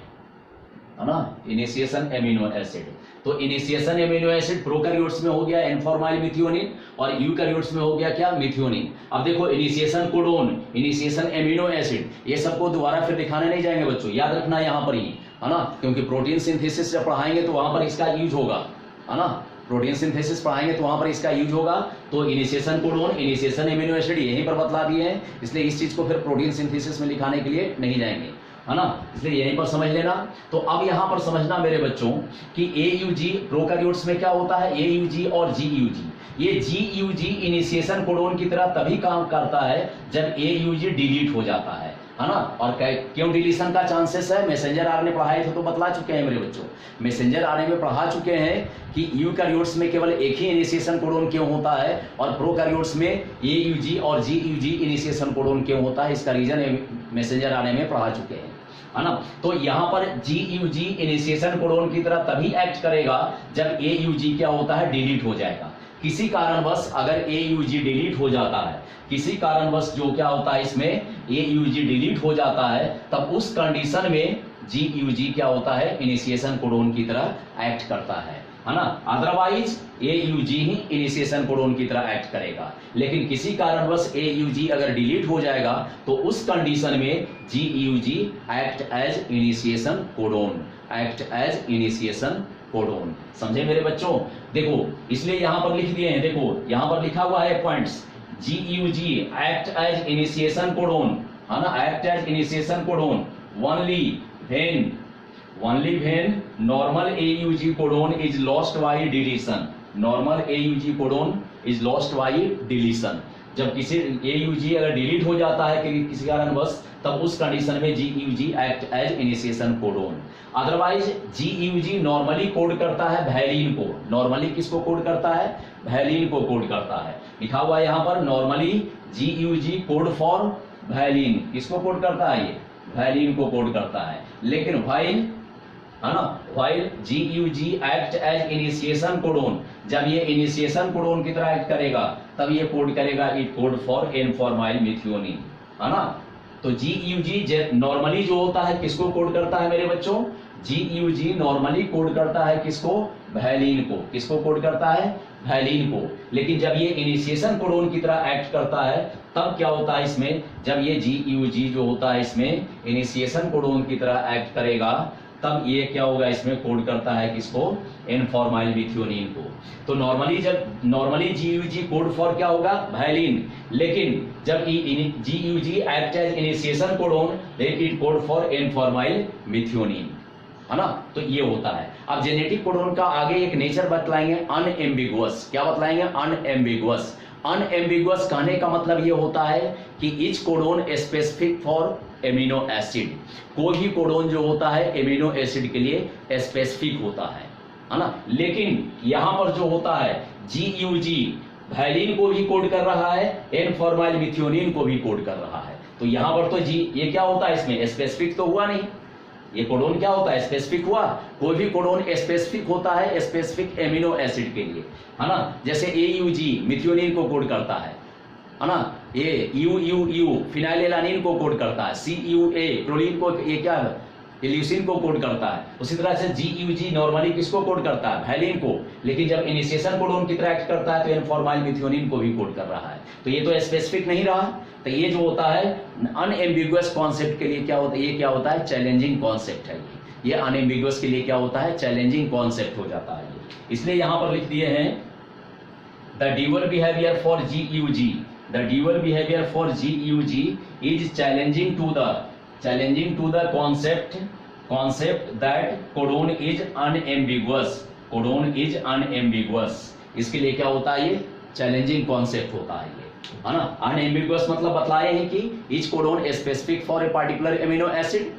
Speaker 2: है ना, इनिशिएशन एमिनो एसिड। तो इनिशिएशन एमिनो एसिड प्रोकैरियोट्स में हो गया N-फॉर्माइल मिथियोनिन, और यूकैरियोट्स में हो गया क्या, मिथियोनिन। अब देखो initiation codon, initiation amino acid, ये सबको दोबारा फिर दिखाने नहीं जाएंगे बच्चों, याद रखना यहां पर ही, है ना, क्योंकि प्रोटीन सिंथेसिस जब पढ़ाएंगे तो वहां पर इसका यूज होगा, है ना। प्रोटीन सिंथेसिस पढ़ाएंगे तो वहां पर इसका यूज होगा। तो initiation codon, initiation amino acid यहीं पर बतला दिए हैं, इसलिए इस चीज को फिर प्रोटीन सिंथेसिस में लिखाने के लिए नहीं जाएंगे, है ना, इसलिए यहीं पर समझ लेना। तो अब यहां पर समझना मेरे बच्चों कि AUG प्रोकैरियोट्स में क्या होता है, AUG और GUG। ये GUG इनिशिएशन कोडोन की तरह तभी काम करता है जब AUG डिलीट हो जाता है ना। और क्यों डिलीशन का चांसेस है, मैसेंजर आरएनए पढ़ाए थे तो बतला चुके हैं मेरे बच्चों। मैसेंजर आरएनए में पढ़ा चुके हैं कि यूकैरियोट्स में केवल एक ही इनिशिएशन कोडोन क्यों होता है और प्रोकैरियोट्स में AUG और GUG इनिशिएशन कोडोन क्यों होता है, इसका रीजन मैसेंजर आरएनए में पढ़ा चुके हैं, है ना। तो यहाँ पर GUG इनिशिएशन कोडोन की तरह तभी एक्ट करेगा जब AUG क्या होता है, डिलीट हो जाएगा। किसी कारणवश अगर AUG डिलीट हो जाता है, किसी कारणवश जो क्या होता है इसमें AUG डिलीट हो जाता है, तब उस कंडीशन में GUG क्या होता है, इनिशिएशन कोडोन की तरह एक्ट करता है ना। अदरवाइज AUG ही इनिशिएशन कोडोन की तरह एक्ट करेगा। लेकिन किसी कारणवश AUG अगर डिलीट हो जाएगा तो उस कंडीशन में GUG act as initiation codon, act as initiation codon. समझे मेरे बच्चों। देखो इसलिए यहां पर लिख दिए हैं, देखो यहां पर लिखा हुआ है points, GUG act as initiation codon, है ना, act as initiation codon only when normal AUG codon is lost by deletion, normal AUG codon is lost by deletion। जब किसी AUG अगर डिलीट हो जाता है किसी कारणवश, तब उस कंडीशन में GUG act as initiation codon. Otherwise GUG normally code करता है वैलिन को, नॉर्मली किसको कोड करता है, वैलिन को कोड करता है। लिखा हुआ है यहाँ पर normally GUG code for valine, किसको कोड करता है, ये वैलिन को कोड करता है। लेकिन व्हाइल, है ना, while GUG act as initiation codon, जब ये इनिशिएशन कोडोन की तरह एक्ट करेगा तब ये कोड करेगा it code for N formyl methionine, है ना। तो GUG नॉर्मली जो होता है किसको कोड करता है मेरे बच्चों, GUG नॉर्मली कोड करता है किसको, वैलिन को, किसको कोड करता है, वैलिन को। लेकिन जब ये इनिशिएशन कोडोन की तरह एक्ट करता है तब क्या होता है इसमें, जब ये GUG जो होता है इसमें इनिशिएशन कोडोन की तरह एक्ट करेगा तब ये क्या होगा, इसमें कोड करता है किसको, एनफॉर्माइल मिथियोनिन को। तो नॉर्मली GUG कोड फॉर क्या होगा, वैलिन, लेकिन जब GUG act as initiation codon it code for N formyl methionine, है ना। तो ये होता है। अब जेनेटिक कोडोन का आगे एक नेचर बतलाएंगे अनएम्बिगुअस। क्या बतलाएंगे, अनएम्बिगुअस। अनएम्बिगुअस कहने का मतलब ये होता है कि each codon specific for amino acid, कोई भी कोडोन जो होता है एमिनो एसिड के लिए स्पेसिफिक होता है ना। लेकिन यहां पर जो होता है GUG वैलिन को भी कोड कर रहा है, एनफॉर्माइल मिथियोनिन को भी कोड कर रहा है। तो यहां पर तो ये क्या होता है, इसमें स्पेसिफिक तो हुआ नहीं, ये कोडोन क्या होता है, स्पेसिफिक हुआ। कोई भी कोडोन स्पेसिफिक होता है स्पेसिफिक एमिनो एसिड के लिए, है ना। जैसे AUG मिथियोनिन को कोड करता है ना, ये UUU फिनाइलेलानिन को कोड करता है, CUA प्रोलीन को, ये क्या है, इल्यूसिन को कोड करता है। उसी तरह से GUG नॉर्मली किसको कोड करता है, वैलिन को। लेकिन जब इनिशिएशन कोडोन की तरह एक्ट करता है तो एनफॉर्माइल मिथियोनिन को भी कोड कर रहा है। तो ये तो स्पेसिफिक नहीं रहा। तो ये जो होता है अनएम्बिगुअस कॉन्सेप्ट के लिए क्या होता है, ये क्या होता है, चैलेंजिंग कॉन्सेप्ट है। ये अनएम्बिगुअस के लिए क्या होता है, चैलेंजिंग कॉन्सेप्ट हो जाता है। इसलिए यहां पर लिख दिए हैं the dual behaviour for GUG, the dual behavior for GUG is challenging to the concept that codon is unambiguous, codon is unambiguous। इसके लिए क्या होता है, ये चैलेंजिंग कॉन्सेप्ट होता है ये, है ना। अनएम्बिगुअस मतलब बतलाए हैं कि each codon specific for a particular amino acid,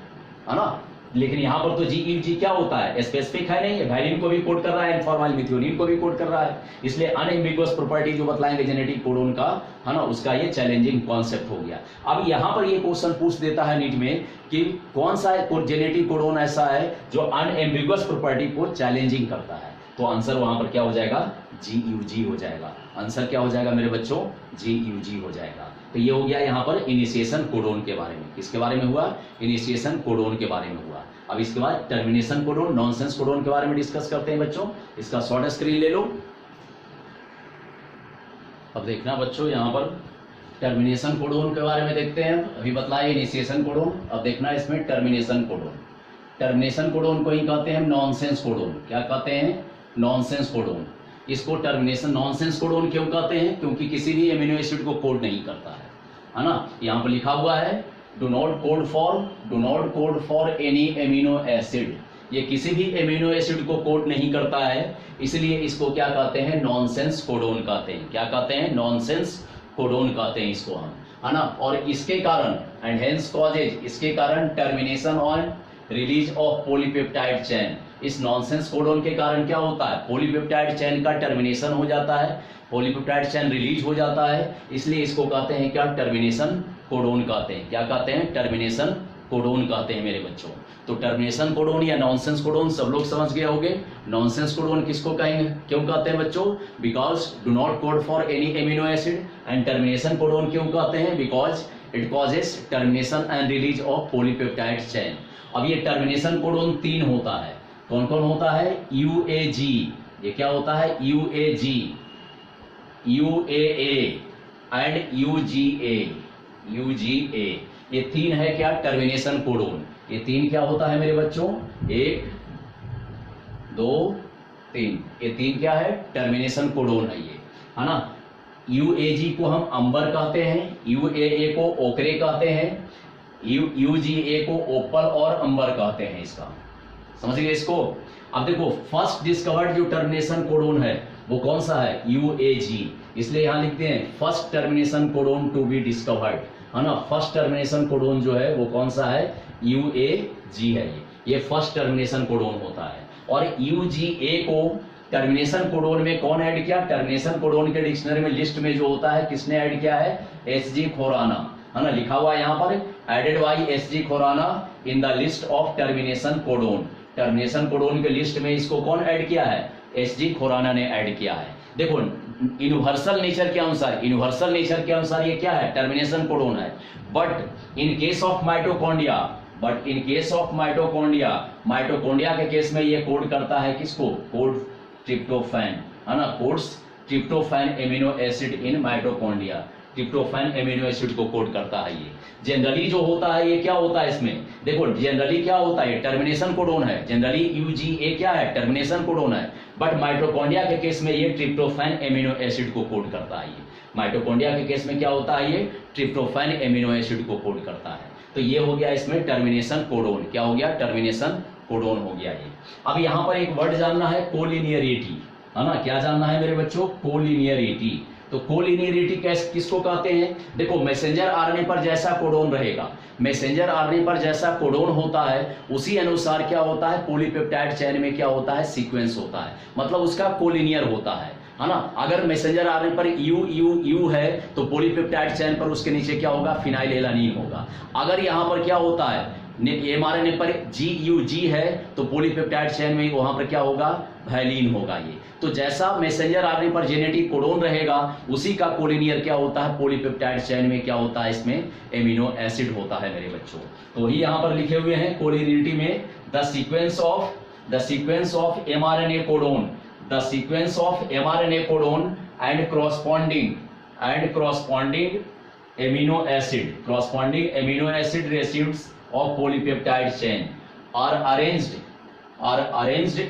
Speaker 2: है ना। लेकिन यहां पर तो GUG क्या होता है, स्पेसिफिक है नहीं, वैलिन को भी कोड कर रहा है, एनफॉर्माइल मिथियोनिन को भी कोड कर रहा है। इसलिए अनएम्बिगुअस प्रॉपर्टी जो बतलाएंगे जेनेटिक कोडोन का, है ना, उसका ये चैलेंजिंग कॉन्सेप्ट हो गया। अब यहां पर ये क्वेश्चन पूछ देता है नीट में कि कौन सा जेनेटिक कोडोन ऐसा है जो अनएम्बिगुअस प्रॉपर्टी को चैलेंजिंग करता है। तो आंसर वहां पर क्या हो जाएगा, GUG हो जाएगा। आंसर क्या हो जाएगा मेरे बच्चों, GUG हो जाएगा। तो ये हो गया यहाँ पर इनिशिएशन कोडोन के बारे में। किसके बारे में हुआ, इनिशिएशन कोडोन के बारे में हुआ। अब इसके बाद टर्मिनेशन कोडोन, नॉनसेंस कोडोन के बारे में डिस्कस करते हैं बच्चों। इसका शॉर्ट स्क्रीन ले लो। अब देखना बच्चों, यहाँ पर टर्मिनेशन कोडोन के बारे में देखते हैं। अभी बतलाए इनिशिएशन कोडोन, अब देखना इसमें टर्मिनेशन कोडोन। टर्मिनेशन कोडोन को ही कहते हैं नॉनसेंस कोडोन। क्या कहते हैं, नॉनसेंस कोडोन। इसको टर्मिनेशन नॉनसेंस कोडोन क्यों कहते हैं, क्योंकि किसी भी एमिनो एसिड को कोड नहीं करता है ना। यहाँ पर लिखा हुआ है do not code for any amino acid. ये किसी भी एमिनो एसिड को कोड नहीं करता है, इसलिए इसको क्या कहते हैं, नॉनसेंस कोडोन कहते हैं। क्या कहते हैं, नॉनसेंस कोडोन कहते हैं इसको हम, है ना। और इसके कारण एंड हेंस कॉजेज, इसके कारण termination on release of polypeptide chain. इस नॉनसेंस कोडोन के कारण क्या होता है, पॉलीपेप्टाइड चेन का टर्मिनेशन हो जाता है, पॉलीपेप्टाइड चेन रिलीज हो जाता है, इसलिए इसको कहते हैं क्या, टर्मिनेशन कोडोन कहते हैं। क्या कहते हैं, टर्मिनेशन कोडोन कहते हैं मेरे बच्चों। तो टर्मिनेशन कोडोन या नॉनसेंस कोडोन सब लोग समझ गए होंगे। नॉनसेंस कोडोन किसको कहेंगे, क्यों कहते हैं बच्चों, because do not code for any amino acid. And termination codon क्यों कहते हैं, because it causes termination and release of polypeptide chain. अब ये टर्मिनेशन कोडोन 3 होता है, कौन कौन होता है, UAG, ये क्या होता है, UAG, UAA एंड UGA, ये 3 है क्या, टर्मिनेशन कोडोन। ये 3 क्या होता है मेरे बच्चों, 1 2 3, ये 3 क्या है, टर्मिनेशन कोडोन है ये, है ना। UAG को हम अंबर कहते हैं, UAA को ओकरे कहते हैं, UGA को ओपल और अंबर कहते हैं। इसका समझ गए इसको। अब देखो फर्स्ट डिस्कवर्ड जो टर्मिनेशन कोडोन है वो कौन सा है, UAG, इसलिए यहां लिखते हैं first termination codon to be discovered, है ना। फर्स्ट टर्मिनेशन कोडोन जो है वो कौन सा है, UAG है ये फर्स्ट टर्मिनेशन कोडोन होता है। और UGA को टर्मिनेशन कोडोन में कौन ऐड किया, टर्मिनेशन कोडोन के डिक्शनरी में लिस्ट में जो होता है किसने ऐड किया है, SG खोराना, है ना। लिखा हुआ है यहाँ पर added by SG Khorana in the list of termination codon. Termination codon के लिस्ट में इसको कौन ऐड किया है, SG खोराना ने ऐड किया है। देखो यूनिवर्सल नेचर के अनुसार, यूनिवर्सल नेचर के अनुसार ये क्या है, टर्मिनेशन कोडोन है। But in case of mitochondria, but in case of mitochondria, mitochondria के केस में ये कोड करता है किसको, कोड ट्रिप्टोफैन, है ना, codes tryptophan amino acid in mitochondria. Tryptophan amino acid को कोड करता है ये। जनरली जो होता है ये क्या होता है इसमें, देखो जनरली क्या होता है, टर्मिनेशन कोडोन है। जनरली UGA क्या है, टर्मिनेशन कोडोन है। बट माइटोकॉन्ड्रिया के केस में ये ट्रिप्टोफैन एमिनो एसिड को कोड करता है ये। माइटोकॉन्ड्रिया के केस में क्या होता है, ये ट्रिप्टोफैन एमिनो एसिड को कोड करता है। तो ये हो गया इसमें टर्मिनेशन कोडोन, क्या हो गया, टर्मिनेशन कोडोन हो गया ये। अब यहाँ पर एक वर्ड जानना है, कोलिनियरिटी, है ना। क्या जानना है मेरे बच्चों, कोलिनियरिटी। तो कोलिनियरिटी किसको कहते हैं, देखो मैसेंजर आरएनए पर जैसा कोडोन रहेगा, मैसेंजर आरएनए पर जैसा कोडोन होता है उसी अनुसार क्या होता है, पॉलीपेप्टाइड चेन में क्या होता है, सीक्वेंस होता है, मतलब उसका कोलिनियर होता है ना। अगर मैसेंजर आरएनए पर U है तो पॉलीपेप्टाइड चेन पर उसके नीचे क्या होगा, फिनाइल एलानिन होगा। अगर यहाँ पर क्या होता है, एमआरएनए पर GUG है तो पॉलीपेप्टाइड चेन में वहां पर क्या होगा, वैलिन होगा ये। तो जैसा मैसेंजर आरएनए पर जेनेटिक कोडोन रहेगा उसी का कोलिनियर क्या होता है, पॉलीपेप्टाइड चेन में क्या होता है, इसमें एमिनो एसिड होता है मेरे बच्चों। तो वही यहाँ पर लिखे हुए हैं कोलिनियरिटी में, the sequence of mRNA codon, the sequence of mRNA codon and corresponding amino acid residues of polypeptide chain are arranged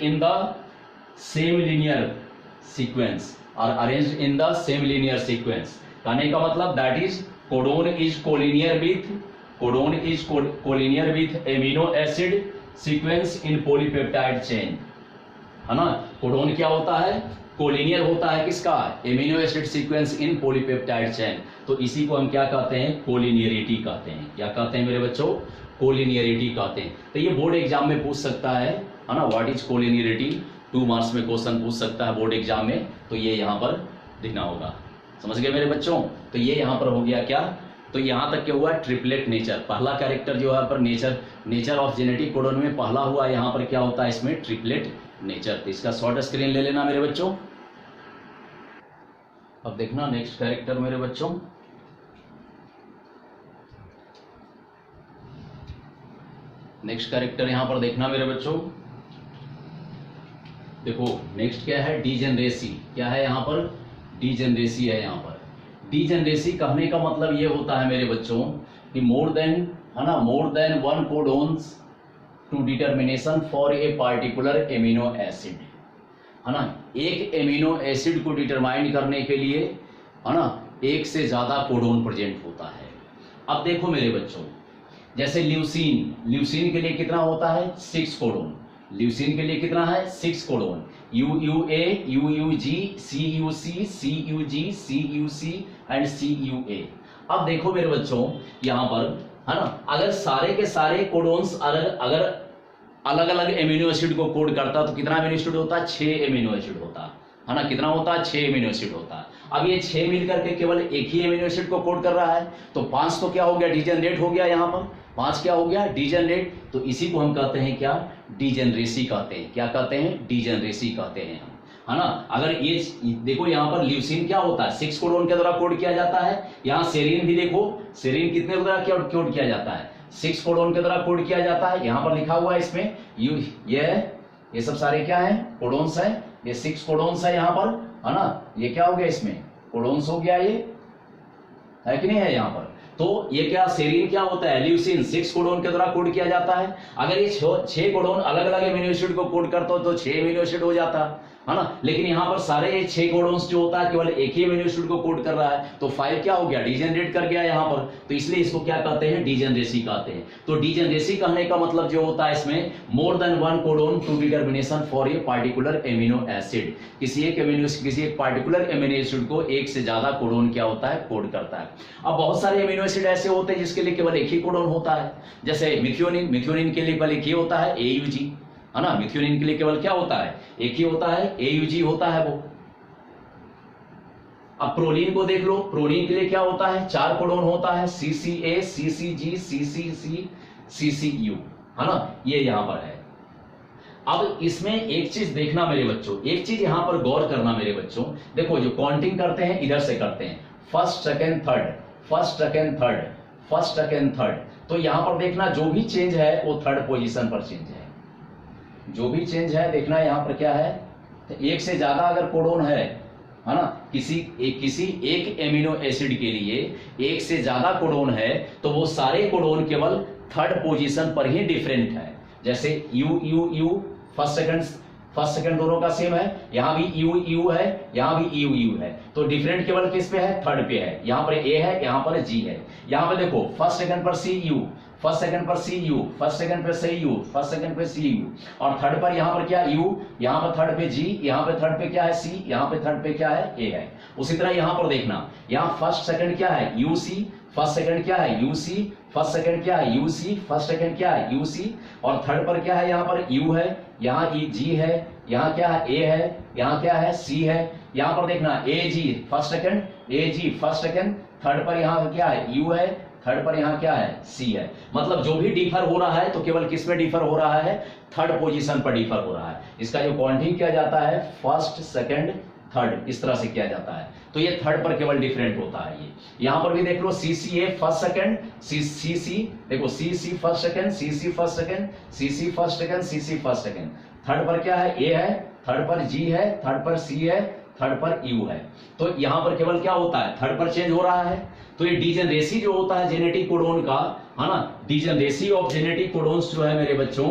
Speaker 2: in the same linear sequence, कहने का मतलब that is codon is collinear with amino acid sequence in polypeptide chain, है ना। Codon क्या होता है, collinear होता है किसका, amino acid sequence in polypeptide chain. तो इसी को हम क्या कहते हैं, कोलिनियरिटी कहते हैं। क्या कहते हैं मेरे बच्चों, कोलिनियरिटी कहते हैं। तो ये बोर्ड एग्जाम में पूछ सकता है ना, व्हाट इज कोलिनियरिटी, 2 मार्क्स में क्वेश्चन पूछ सकता है बोर्ड एग्जाम में। तो ये यहाँ पर लिखना होगा, समझ गए मेरे बच्चों। तो ये यहाँ पर हो गया क्या, तो यहाँ तक क्या हुआ, ट्रिपलेट नेचर। पहला कैरेक्टर जो है पर नेचर ऑफ जेनेटिक कोडोन में पहला हुआ, यहाँ पर क्या होता है इसमें, ट्रिपलेट नेचर। तो इसका शॉर्ट स्क्रीन ले लेना मेरे बच्चों। अब देखना नेक्स्ट कैरेक्टर मेरे बच्चों, नेक्स्ट कैरेक्टर यहां पर देखना मेरे बच्चों। देखो नेक्स्ट क्या है, डीजेनरेसी। क्या है यहाँ पर, डीजेनरेसी है यहाँ पर। डीजेनरेसी कहने का मतलब ये होता है मेरे बच्चों कि more than one codons to determination for a particular amino acid, है ना। एक एमिनो एसिड को डिटरमाइन करने के लिए, है ना, एक से ज्यादा कोडोन प्रेजेंट होता है। अब देखो मेरे बच्चों, जैसे ल्यूसीन के लिए कितना होता है, 6 कोडोन। ल्यूसीन के लिए कितना है 6 codon, UUA, UUG, CUC, CUG, CUC and CUA। अब देखो मेरे बच्चों यहां पर है ना, अगर सारे के सारे कोडोन्स अगर अलग अलग एमिनो एसिड को कोड करता तो कितना एमिनो एसिड होता है 6 एमिनो एसिड होता है ना, कितना होता है 6 एमिनो एसिड होता है। अब ये 6 मिलकर के केवल एक ही एमिनो एसिड को कोड कर रहा है, तो 5 तो क्या हो गया डीजेनरेट हो गया, यहाँ पर 5 क्या हो गया डीजेनरेट। तो इसी को हम कहते हैं क्या डीजेनरेसी कहते हैं, क्या कहते हैं डीजेनरेसी कहते हैं हम, है ना। अगर ये देखो यहाँ पर ल्यूसीन क्या होता है 6 कोडोन के द्वारा कोड किया जाता है, यहाँ सेरीन भी देखो, सेरीन कितने द्वारा कोड किया जाता है 6 कोडोन के द्वारा कोड किया जाता है। यहाँ पर लिखा हुआ है इसमें ये सब सारे क्या है कोडोन्स है, ये 6 कोडोन्स है यहाँ पर, है ना। ये क्या हो गया इसमें कोडोन्स हो गया, ये है कि नहीं है यहाँ पर। तो ये क्या सेरीन क्या होता है ल्यूसीन 6 कोडोन के द्वारा कोड किया जाता है। अगर ये 6 कोडोन अलग अलग एमिनो एसिड को कोड करता हो तो 6 एमिनो एसिड हो जाता है ना। लेकिन यहाँ पर सारे 6 कोडोन्स जो होता है केवल एक ही एमिनो एसिड को कोड कर रहा है, तो 5 क्या हो गया डीजेनरेट कर गया यहाँ पर, तो इसलिए इसको क्या कहते हैं डीजेनरेसी कहते हैं। तो डीजेनरेसी कहने का मतलब जो होता है इसमें more than 1 codon to determination for a particular amino acid, किसी एक पार्टिकुलर एमिनो एसिड को एक से ज्यादा कोडोन क्या होता है कोड करता है। अब बहुत सारे एमिनो एसिड ऐसे होते हैं जिसके लिए केवल एक ही कोडोन होता है, जैसे मिथ्योनिन के लिए केवल एक ही होता है AUG, है ना। मिथ्योनिन के लिए केवल क्या होता है एक ही होता है AUG होता है वो। अब प्रोलीन को देख लो, प्रोलीन के लिए क्या होता है 4 कोडोन होता है CCA, CCG, CCC, CCU, है ना, ये यहां पर है। अब इसमें एक चीज देखना मेरे बच्चों, एक चीज यहां पर गौर करना मेरे बच्चों, देखो जो काउंटिंग करते हैं इधर से करते हैं first second third, first second third, first second third, तो यहां पर देखना जो भी चेंज है वो थर्ड पोजीशन पर चेंज है, जो भी चेंज है देखना यहां पर क्या है, तो एक से ज्यादा अगर कोडोन है ना, किसी एक एमिनो एसिड के लिए एक से ज्यादा कोडोन है तो वो सारे कोडोन केवल थर्ड पोजीशन पर ही डिफरेंट है। जैसे यू फर्स्ट सेकंड दोनों का सेम है, यहां भी यू है, यहां भी यू है, तो डिफरेंट केवल किस पे है थर्ड पे है। यहां पर ए है, यहां पर जी है। यहां पर देखो फर्स्ट सेकंड पर CU, फर्स्ट सेकंड पर CU, फर्स्ट सेकंड पे CU, फर्स्ट सेकंड पे CU, और थर्ड पर यहां पर क्या U, यहां पर थर्ड पे G, यहां पे थर्ड पे क्या है C, यहां पे थर्ड पे क्या है A है। उसी तरह यहां पर देखना, यहां फर्स्ट सेकंड क्या है UC, फर्स्ट सेकंड क्या है UC, फर्स्ट सेकंड क्या है UC, फर्स्ट सेकंड क्या है UC, और थर्ड पर क्या है यहां पर U है, यहां G है, यहां क्या है A है, यहां क्या है C है। यहां पर देखना AG first second, AG first second, third पर यहां क्या है U है, थर्ड पर यहां क्या है C है। मतलब जो भी डिफर हो रहा है तो केवल किस में डिफर हो रहा है थर्ड पोजीशन पर डिफर हो रहा है। इसका जो काउंटिंग किया जाता है फर्स्ट सेकंड थर्ड इस तरह से किया जाता है, तो ये थर्ड पर केवल डिफरेंट होता है। ये यहां पर भी देख लो CCA फर्स्ट सेकंड, CC देखो CC first second, CC first second, CC first second, CC first second, third पर क्या है A है, थर्ड पर G है, थर्ड पर C है, थर्ड पर U है। तो यहां पर केवल क्या होता है थर्ड पर चेंज हो रहा है। तो ये डीजेनरेसी जो होता है जेनेटिक कोडोन का, है ना, डीजेनरेसी ऑफ जेनेटिक कोडोन्स जो है मेरे बच्चों,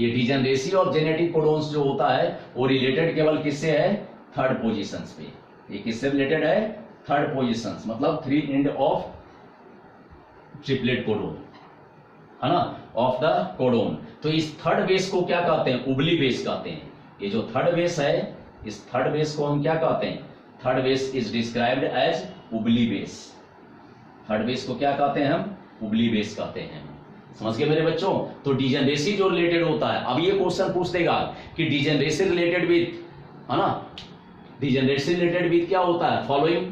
Speaker 2: ये डीजेनरेसी ऑफ जेनेटिक कोडोन्स जो होता है वो रिलेटेड केवल किससे है थर्ड पोजीशंस पे। ये किससे रिलेटेड है थर्ड पोजीशंस, मतलब 3 एंड ऑफ ट्रिपलेट कोडोन, है ना, ऑफ द कोडोन। तो इस थर्ड बेस को क्या कहते हैं उबली बेस कहते हैं। ये जो थर्ड बेस है इस थर्ड बेस को हम क्या कहते हैं, third base is described as wobble base. Third base को क्या कहते हैं हम उबली बेस कहते हैं। समझ गए मेरे बच्चों। तो डीजेनरेसी जो रिलेटेड होता है, अब ये क्वेश्चन पूछ देगा कि डीजेनरेसी रिलेटेड विथ, है ना, डीजेनरेसी रिलेटेड विथ क्या होता है फॉलोइंग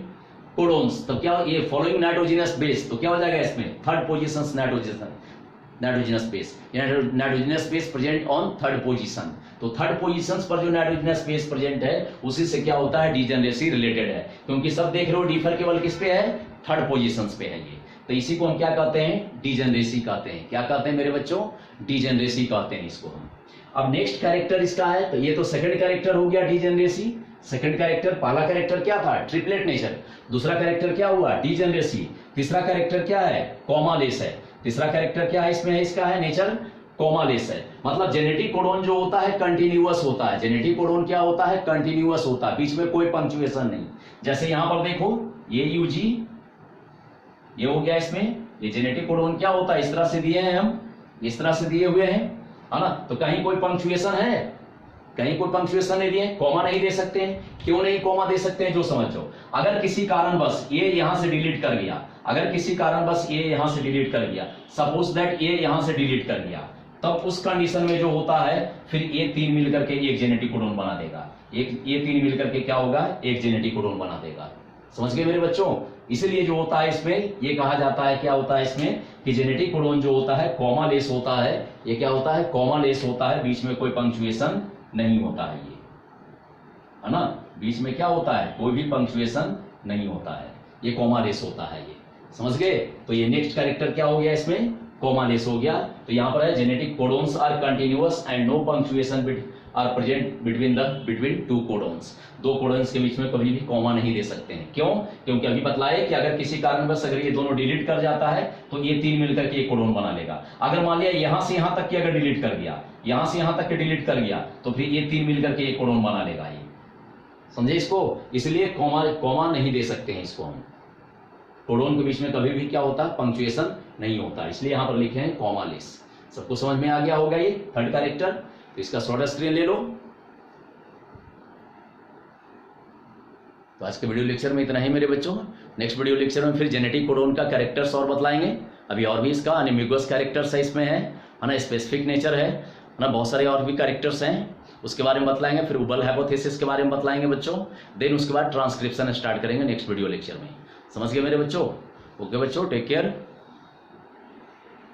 Speaker 2: कोडोन्स, तो क्या ये फॉलोइंग नाइट्रोजिनस बेस, तो क्या हो जाएगा इसमें third position nitrogenous base, nitrogenous base present on third position. तो थर्ड पोजीशंस पर जो नाइट्रोजिनस बेस प्रेजेंट है उसी से क्या होता है डीजेनरेसी रिलेटेड है, क्योंकि सब देख रहे हो डिफर केवल किस पे है थर्ड पोजीशंस पे है ये। तो इसी को हम क्या कहते हैं डीजेनरेसी कहते हैं। क्या कहते हैं मेरे बच्चों डीजेनरेसी कहते हैं इसको हम। अब नेक्स्ट कैरेक्टर इसका है, तो ये तो सेकंड कैरेक्टर हो गया डीजेनरेसी। सेकंड कैरेक्टर, पहला कैरेक्टर क्या था ट्रिपलेट नेचर, दूसरा कैरेक्टर क्या हुआ डीजेनरेसी, तीसरा कैरेक्टर क्या है कॉमालेस है, तीसरा कैरेक्टर क्या है इसमें है इसका है नेचर कॉमालेस है। मतलब जेनेटिक कोडोन जो होता है कंटिन्यूअस होता है। जेनेटिक कोडोन क्या होता है कंटिन्यूअस होता है, बीच में कोई पंक्चुएशन नहीं। जैसे यहां पर देखो ये UG ये हो गया, इसमें ये जेनेटिक कोडोन क्या होता है इस तरह से दिए हैं हम, इस तरह से दिए हुए हैं, है ना। तो कहीं कोई पंक्चुएशन है, कहीं कोई पंक्चुएशन नहीं दिए, कॉमा नहीं दे सकते हैं। क्यों नहीं कॉमा दे सकते हैं, जो समझो। अगर किसी कारणवश ये यहां से डिलीट कर गया, अगर किसी कारणवश ये यहां से डिलीट कर गया, सपोज दैट ये यहां से डिलीट कर गया, तब उस कंडीशन में जो होता है फिर ये तीन मिलकर के एक जेनेटिक कोडोन बना देगा। ये तीन मिलकर के क्या होगा, एक जेनेटिक कोडोन बना देगा। समझ गए मेरे बच्चों। इसलिए जो होता है इसमें ये कहा जाता है, क्या होता है इसमें कि जेनेटिक कोडोन जो होता है कॉमा लेस होता है। ये क्या होता है, कॉमा लेस होता है, बीच में कोई पंक्चुएशन नहीं होता है, ये है ना। बीच में क्या होता है, कोई भी पंक्चुएशन नहीं होता है, ये कॉमा लेस होता है ये। समझ गए। तो ये नेक्स्ट कैरेक्टर क्या हो गया, इसमें कॉमा लेस हो गया। तो यहां पर है genetic codons are continuous and no punctuation are present between two codons. दो कोडोन्स के बीच में कभी भी कॉमा नहीं दे सकते हैं। क्यों, क्योंकि अभी बतलाए कि अगर किसी कारणवश अगर ये दोनों डिलीट कर जाता है तो ये तीन मिलकर के एक कोडोन बना लेगा। अगर मान लिया यहां से यहां तक की अगर डिलीट कर गया, यहां से यहां तक के डिलीट कर गया, तो फिर ये तीन मिलकर के एक कोडोन बना लेगा ये। समझे इसको। इसलिए कॉमा नहीं दे सकते हैं इसको हम। कोडोन के बीच में कभी भी क्या होता है, पंक्चुएशन नहीं होता, इसलिए यहां पर लिखे हैं कॉमा लेस। सबको समझ में आ गया होगा ये थर्ड कैरेक्टर। तो इसका शॉर्ट स्क्रीन ले लो। तो आज के वीडियो लेक्चर में इतना ही मेरे बच्चों। नेक्स्ट वीडियो लेक्चर में फिर जेनेटिक कोडोन का कैरेक्टर्स और बतलाएंगे। अभी और भी इसका एनिमिगस कैरेक्टर्स है, इसमें है ना, स्पेसिफिक नेचर है ना, बहुत सारे और भी कैरेक्टर्स हैं, उसके बारे में बतलाएंगे। फिर उबल हाइपोथेसिस के बारे में बतलाएंगे बच्चों। देन उसके बाद ट्रांसक्रिप्शन स्टार्ट करेंगे नेक्स्ट वीडियो लेक्चर में। समझ गए मेरे बच्चों। ओके बच्चों, टेक केयर।